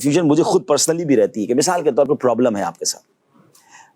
Confusion مجھے خود personally بھی رہتی ہے کہ مثال کے طور پر پرابلم ہے آپ کے ساتھ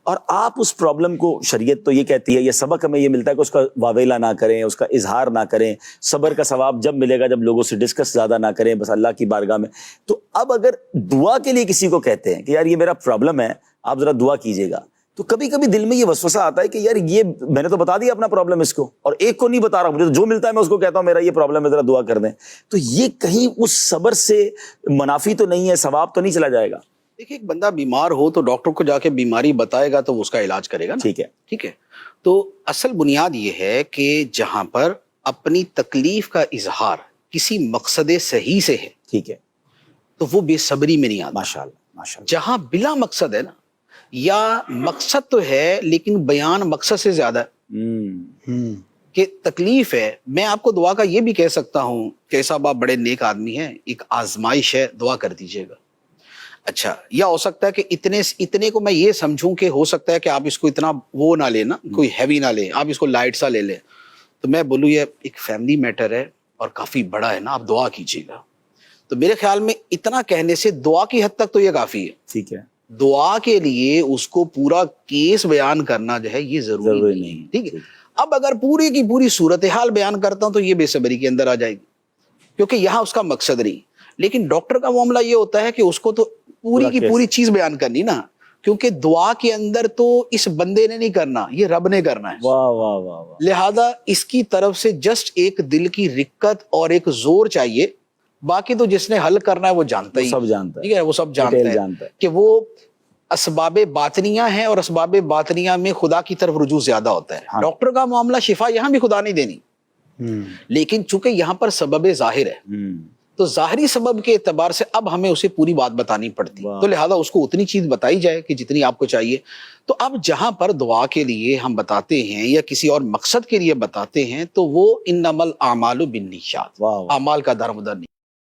اور آپ اس پرابلم کو، شریعت تو یہ کہتی ہے، یہ سبق ہمیں یہ ملتا ہے کہ اس کا واویلا نہ کریں، اس کا اظہار نہ کریں، صبر کا ثواب جب ملے گا جب لوگوں سے ڈسکس زیادہ نہ کریں، بس اللہ کی بارگاہ میں. تو اب اگر دعا کے لیے کسی کو کہتے ہیں کہ یار یہ میرا پرابلم ہے آپ ذرا دعا کیجیے گا، تو کبھی کبھی دل میں یہ وسوسہ آتا ہے کہ یار یہ میں نے تو بتا دیا اپنا پرابلم اس کو، اور ایک کو نہیں بتا رہا، مجھے تو جو ملتا ہے میں اس کو کہتا ہوں میرا یہ پرابلم ہے ذرا دعا کر دیں. تو یہ کہیں اس صبر سے منافی تو نہیں ہے، ثواب تو نہیں چلا جائے گا؟ دیکھیے ایک بندہ بیمار ہو تو ڈاکٹر کو جا کے بیماری بتائے گا تو وہ اس کا علاج کرے گا نا. ٹھیک ہے. ٹھیک ہے. تو اصل بنیاد یہ ہے کہ جہاں پر اپنی تکلیف کا اظہار کسی مقصد صحیح سے ہے، ٹھیک ہے، تو وہ بے صبری میں نہیں آتا. ماشاءاللہ ماشاءاللہ. جہاں بلا مقصد ہے نا، یا مقصد تو ہے لیکن بیان مقصد سے زیادہ ہے کہ تکلیف ہے. میں آپ کو دعا کا یہ بھی کہہ سکتا ہوں کہ صاحب آپ بڑے نیک آدمی ہیں، ایک آزمائش ہے، دعا کر دیجئے گا. اچھا، یا ہو سکتا ہے کہ اتنے کو میں یہ سمجھوں کہ ہو سکتا ہے کہ آپ اس کو اتنا وہ نہ لیں نا، کوئی ہیوی نہ لیں، آپ اس کو لائٹ سا لے لیں. تو میں بولوں یہ ایک فیملی میٹر ہے اور کافی بڑا ہے نا، آپ دعا کیجیے گا. تو میرے خیال میں اتنا کہنے سے دعا کی حد تک تو یہ کافی ہے. ٹھیک ہے. دعا کے لیے اس کو پورا کیس بیان کرنا جو ہے یہ ضروری نہیں. ٹھیک ہے. اب اگر پوری کی پوری صورتحال بیان کرتا ہوں تو یہ بے صبری کے اندر آ جائے گی، کیونکہ یہاں اس کا مقصد نہیں. لیکن ڈاکٹر کا معاملہ یہ ہوتا ہے کہ اس کو تو پوری کی پوری چیز بیان کرنی نا، کیونکہ دعا کے اندر تو اس بندے نے نہیں کرنا، یہ رب نے کرنا ہے. واہ واہ واہ واہ. لہذا اس کی طرف سے جسٹ ایک دل کی رقت اور ایک زور چاہیے. باقی تو جس نے حل کرنا ہے وہ جانتا ہی، سب جانتا ہے. ٹھیک ہے، وہ سب جانتا ہے کہ وہ اسباب باطنیہ ہیں اور اسباب باطنیہ میں خدا کی طرف رجوع زیادہ ہوتا ہے. ڈاکٹر کا معاملہ شفا یہاں بھی خدا نہیں دینی، لیکن چونکہ یہاں پر سبب ظاہر ہے تو ظاہری سبب کے اعتبار سے اب ہمیں اسے پوری بات بتانی پڑتی، تو لہذا اس کو اتنی چیز بتائی جائے کہ جتنی آپ کو چاہیے. تو اب جہاں پر دعا کے لیے ہم بتاتے ہیں یا کسی اور مقصد کے لیے بتاتے ہیں تو وہ انما الاعمال بالنیات، اعمال کا دار مدار نہیں.